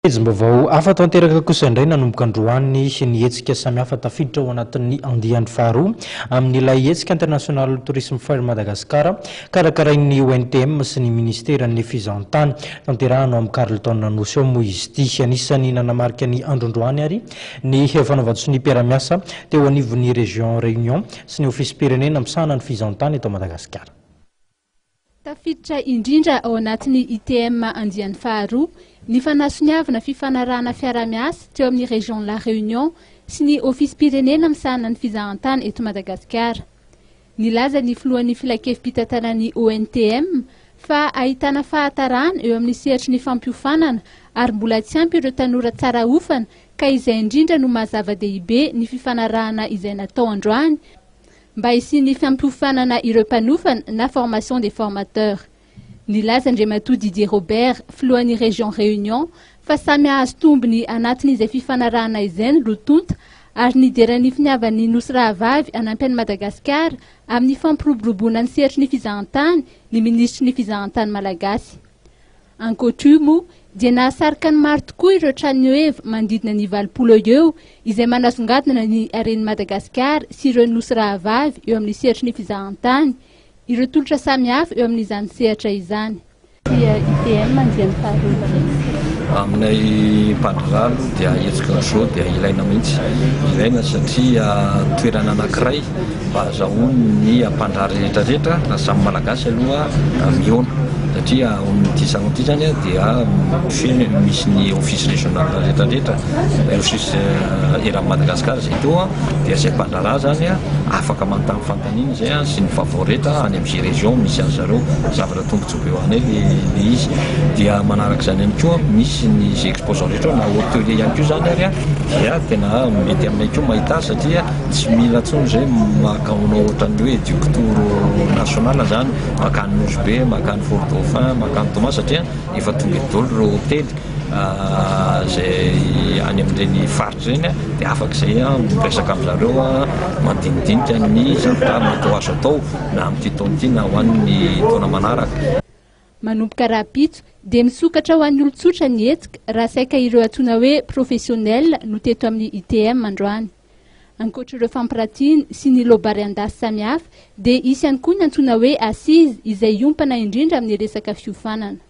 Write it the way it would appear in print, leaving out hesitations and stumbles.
Mbavao afa tanteraka kosa indray nanomboka androany sy ny hetsika samihafa tafiditra ao anatin'ny andiany faharoa amin'ilay hetsika international tourisme fair Madagasikara karakarain'ny ONTM sy ny ministeran'ny fizahantany tanterahano amin'ny Carleton Nosy ao moa izy ity. Anisany nanamarika ny androndroany ary ny fanaovantso ny mpiara-miasa teo anivon'ny région Réunion sy ny ofisy pirenena misahana ny fizahantany eto Madagasikara. Tafiditra indrindra ao anatin'ny ITM andiany faharoa ny fanasoniavana fifanarahana fiara-miasa teo amin'ny région La Réunion sy ny ofisy pirenena misahana ny fizahantany eto Madagasikara. Nilaza ny filohan'ny filakevim-pitantanan'ny ONTM fa ahitana fahatarana eo amin'ny sehatry ny fampiofanana ary mbola tsy ampy ireo tanora tsara ofana ka izay indrindra no mahazava-dehibe ny fifanarahana izay natao androany mba hisian'ny fampiofanana ireo mpanofana na formation des formateurs. Nilaza Andriamatoa Didier Robert, filohan'ny région Réunion, fa samy azo tombony anatin'izay fifanarahana izay no lotonta ary nideran'ny finiavan'ny Nosy Rahavavy anampy an'i Madagasikara amin'ny fampiroboroboana ny sehatry ny fizahantany ny ministry ny fizahantany malagasy. Ankoatra moa dia nahasarika ny maro tokoa ireo tranoeva manodidina ny valopolo eo izay manasongadina ny haren'i Madagasikara sy ireo Nosy Rahavavy eo amin'ny sehatry ny fizahantany, ireo tolotra samihafa eo amin'izany sehatra izany. ITM andiany faharoa aminay mpandraralo dia hetsika zao dia ilaina mihitsy, ilaina satria toerana anankiray mba azahoany ny mpandrary rehetrarehetra na samy malagasy aloha mihaona satria ity salon ity zany dia misy ny office régional rehetrarehetra office eran'i Madagasikara zay toa dia zay mpandrara zany afaka manontany fantanina zay sy ny vaovao rehetra any amin'izay région misy azy zareo zavatra tombontsoa eo any le izy dia manaraka zany ihany koa misy ny zay exposant rehetra na hôtelier ihany koa zany ary dia tena mety aminay koa mahita satria tsy mila tsony zay makanao ohatran'ny hoe dictoro national zany makany Nosy be makany Fort Dauphin makany Thomas satria efa tonga daholo ireo hôtely zay any amin'ireny faritra ireny dia afaka izay miresaka amin'izareo mandinidinika ny zavatra mety azo atao na amin'ity taona ity na ho an'ny taona manaraka. Manomboka rapitso dia misokatra ho an'ny olon-tsotra ny hetsika raha saika ireo antsoina hoe professionnel no teto amin'ny ITM androany. Ankoatra ireo fampirantiana sy ny lobary andasy samihafa dia isy ihany koa ny antsoina hoe assise izay iompana indrindra amin'ny resaka fiofanana.